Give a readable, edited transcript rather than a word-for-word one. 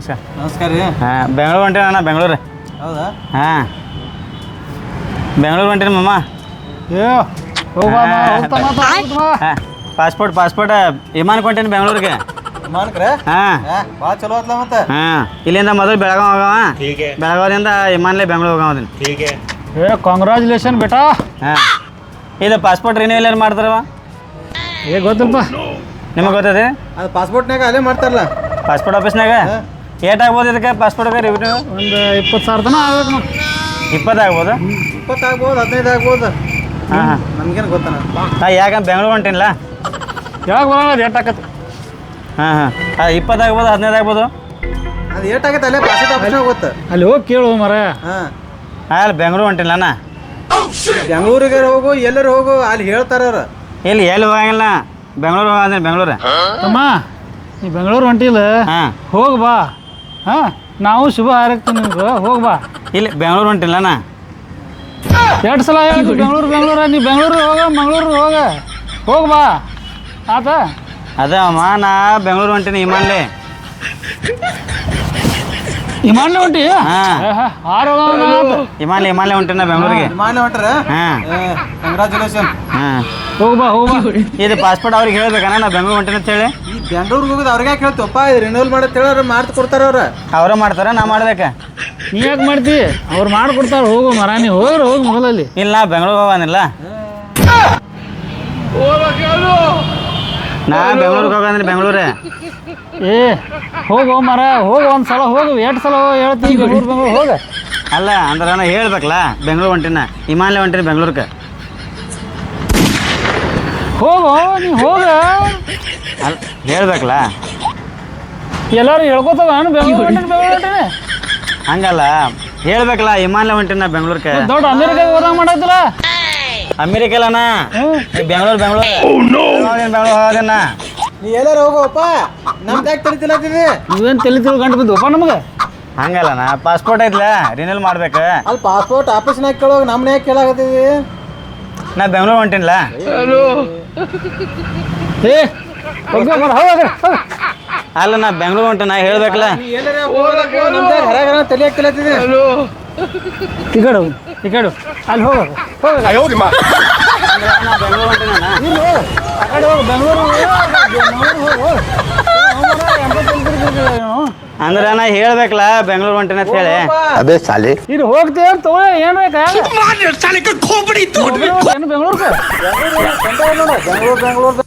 ನಮಸ್ಕಾರ ನಮಸ್ಕಾರ ರೀ. ಹಾಂ ಬೆಂಗಳೂರು ಹೊಂಟೇನ ಅಣ್ಣ ಬೆಂಗಳೂರು. ಹೌದಾ? ಹಾಂ ಬೆಂಗಳೂರು ಹೊಂಟೇನಿ ಮಮ್ಮ. ಹಾಂ ಪಾಸ್ಪೋರ್ಟ್ ವಿಮಾನಕ್ಕೆ ಹೊಂಟೇನಿ ಬೆಂಗಳೂರಿಗೆ. ವಿಮಾನಕ್ರೆ? ಹಾಂ ಭಾಳ ಚಲೋ ಆತ್ಲ ಮತ್ತೆ. ಹಾಂ ಇಲ್ಲಿಂದ ಮೊದಲು ಬೆಳಗಾವ್ ಹೋಗವ, ಬೆಳಗಾವಿಂದ ವಿಮಾನಲೇ ಬೆಂಗಳೂರು ಹೋಗವದೀನಿ. ಕಾಂಗ್ರಾಚುಲೇಷನ್ ಬೇಟಾ. ಹಾಂ ಇದು ಪಾಸ್ಪೋರ್ಟ್ ರಿನ್ಯೂವಲ್ ಏನು ಮಾಡ್ತಾರವ? ಗೊತ್ತಪ್ಪ ನಿಮಗೆ ಗೊತ್ತದೆ? ಅದು ಪಾಸ್ಪೋರ್ಟ್ನಾಗ ಅಲ್ಲೇ ಮಾಡ್ತಾರಲ್ಲ ಪಾಸ್ಪೋರ್ಟ್ ಆಫೀಸ್ನಾಗ. ಏಟ್ ಆಗ್ಬೋದು ಇದಕ್ಕೆ ಪಾಸ್ಪೋರ್ಟ್ಗೆ ರಿವ್ಯೂ? ಒಂದು 20,000 ತನಕ ಆಗ್ಬೇಕು. 20 ಆಗ್ಬೋದು? 20 ಆಗ್ಬೋದು, 15 ಆಗ್ಬೋದು. ಹಾಂ ಹಾಂ ನಮ್ಗೇನು ಗೊತ್ತಾನ. ಹಾಂ ಯಾಕಂದ್ರೆ ಬೆಂಗಳೂರು ಹೊಂಟಿನಿಲ್ಲ. ಯಾವಾಗ ಬರೋಣ ರೇಟ್ ಆಕತ್ತೆ. ಹಾಂ ಹಾಂ 20 ಆಗ್ಬೋದು, 15 ಆಗ್ಬೋದು. ಅದು ಏಟಾಗತ್ತೆ ಅಲ್ಲೇ ಪಾಸ್ಪೋರ್ಟ್ ಆಫೀಸ್ನಾಗ ಗೊತ್ತ. ಅಲ್ಲಿ ಹೋಗಿ ಕೇಳು ಮರ. ಹಾಂ ಅಲ್ಲಿ ಬೆಂಗಳೂರು ಹೊಂಟಿಲ್ಲ ಅಣ್ಣ. ಬೆಂಗಳೂರಿಗೆ ಹೋಗು, ಎಲ್ಲರೂ ಹೋಗು, ಅಲ್ಲಿ ಹೇಳ್ತಾರ ಅವ್ರು. ಎಲ್ಲಿ ಹೋಗಂಗಿಲ್ಲ, ಬೆಂಗಳೂರು ಹೋಗೋದೇನು ಬೆಂಗಳೂರು. ಅಮ್ಮ ನೀ ಬೆಂಗಳೂರು ಹೊಂಟಿಲ್ಲ, ಹಾಂ ಹೋಗಿ ಬಾ. ಹಾಂ ನಾವು ಶುಭ ಹಾರೈಸ್ತೀನಿ ನಿಮ್ಗೆ, ಹೋಗಿ ಬಾ. ಇಲ್ಲಿ ಬೆಂಗಳೂರು ಹೊಂಟಿಲ್ಲಣ್ಣ. 2 ಸಲ ಹೇಳಿದ್ರು ಬೆಂಗಳೂರು ನೀ ಬೆಂಗಳೂರು ಹೋಗಿ ಬಾ ಆತ. ಅದೇ ಅಮ್ಮ ನಾ ಬೆಂಗಳೂರು ಹೊಂಟೀನಿ ವಿಮಾನಲೇ. ವಿಮಾನ ಹೊಂಟಿ? ಹಾಂ ವಿಮಾನಲೇ ಹೊಂಟೀನಿ ಬೆಂಗಳೂರಿಗೆ. ವಿಮಾನ ಹೊಂಟ್ರ? ಹಾಂ ಕಂಗ್ರಾಚುಲೇಷನ್. ಹಾಂ ಹೋಗಿ ಬಾ ಇದು ಪಾಸ್ಪೋರ್ಟ್ ಅವ್ರಿಗೆ ಹೇಳ್ಬೇಕಣ್ಣ ನಾ ಬೆಂಗಳೂರು ಹೊಂಟೀನಿ ಅಂತ ಹೇಳಿ? ಈ ಬೆಂಗಳೂರಿಗೆ ಹೋಗೋದು ಅವ್ರಿಗೆ ಯಾಕೆ ಹೇಳ್ತಪ್ಪ? ಇದು ರಿನ್ಯೂವಲ್ ಮಾಡತ್ ಹೇಳೋರು ಮಾಡ್ತು ಕೊಡ್ತಾರ ಅವ್ರು. ಅವರೇ ಮಾಡ್ತಾರೆ, ನಾ ಮಾಡ್ಬೇಕಾ? ನೀ ಯಾಕೆ ಮಾಡ್ತಿ? ಅವ್ರು ಮಾಡ್ಕೊಡ್ತಾರೆ, ಹೋಗು ಮರ. ನೀ ಹೋಗಿ ಮೊದಲಲ್ಲಿ. ಇಲ್ಲ ನಾ ಬೆಂಗಳೂರು ಹೋಗೋನಿಲ್ಲ. ನಾ ಬೆಂಗಳೂರಿಗೆ ಹೋಗೋದ್ರೆ ಬೆಂಗಳೂರೇ. ಹೋಗು ಮರ, ಹೋಗಿ ಒಂದು ಸಲ ಹೋಗು. 2 ಸಲ ಹೇಳ್ತೀವಿ ಬೆಂಗಳೂರು ಹೋಗ. ಅಲ್ಲ ಅಂದ್ರೆ ನಾ ಹೇಳ್ಬೇಕಲ್ಲ ಬೆಂಗಳೂರು ಹೊಂಟಿನ ವಿಮಾನಲೇ ಹೊಂಟೀನಿ ಬೆಂಗಳೂರಿಗೆ. ಹೋಗು ನೀ ಹೋಗ. ಅಲ್ಲ ಹೇಳ್ಬೇಕಲ್ಲ. ಎಲ್ಲರೂ ಹೇಳ್ಕೊತಾವ ನಾನು ಬೆಂಗಳೂರು ಹೊಂಟೀನಿ. ಹಂಗಲ್ಲ ಹೇಳ್ಬೇಕಲ್ಲ ವಿಮಾನಲೇ ಹೊಂಟೀನಿ ಬೆಂಗಳೂರಿಗೆ. ದೊಡ್ಡ ಅಮೇರಿಕಾಗೆ ಹೋದಂಗೆ ಮಾಡಾಯ್ತಲ್ಲ. ಅಮೇರಿಕಲ್ಲಣ್ಣ, ಬೆಂಗಳೂರು ಹೋಗೋದನ್ನ. ನೀ ಎಲ್ಲಾರು ಹೋಗೋಪ್ಪ, ನಮ್ದು ಯಾಕೆ ತರಿತಿಲ್ಲತ್ತಿದೆ? ನೀವೇನು ತಲೆ ತಿಳ್ಕೊಂಡು ಬಿದ್ದಪ್ಪ ನಮ್ಗೆ. ಹಂಗಲ್ಲಣ್ಣ ಪಾಸ್ಪೋರ್ಟ್ ಐತ್ಲ ರಿನ್ಯೂವಲ್ ಮಾಡ್ಬೇಕು. ಅಲ್ಲಿ ಪಾಸ್ಪೋರ್ಟ್ ಆಫೀಸ್ನಾಗ ಕೇಳೋಗಿ ನಮ್ಮನ್ನ ಯಾಕೆ ಕೇಳಾಕತ್ತೀವಿ? ನಾ ಬೆಂಗಳೂರು ಹೊಂಟಿನಿಲ್ಲ. ಅಲ್ಲ ನಾ ಬೆಂಗಳೂರು ಹೊಂಟಿನ ಹೇಳ್ಬೇಕಲ್ಲ. ಹೊರಗೆ ತಲೆ ಹಾಕ್ತಿಲ್ಲತ್ತಿದೆ. ಈ ಕಡೆ ಅಲ್ಲಿ ಹೋಗ ಬೆಂಗಳೂರು ಹೊಂಟಿನ. ಅಂದ್ರೆ ನಾ ಹೇಳ್ಬೇಕಲ್ಲ ಬೆಂಗಳೂರು ಹೊಂಟಿನ ಅಂತ ಹೇಳಿ. ಅದೇ ಸಾಲಿ ಇದು ಹೋಗ್ತೇವೆ ಅಂತ ಏನು ಬೇಕಾ? ಬೆಂಗಳೂರು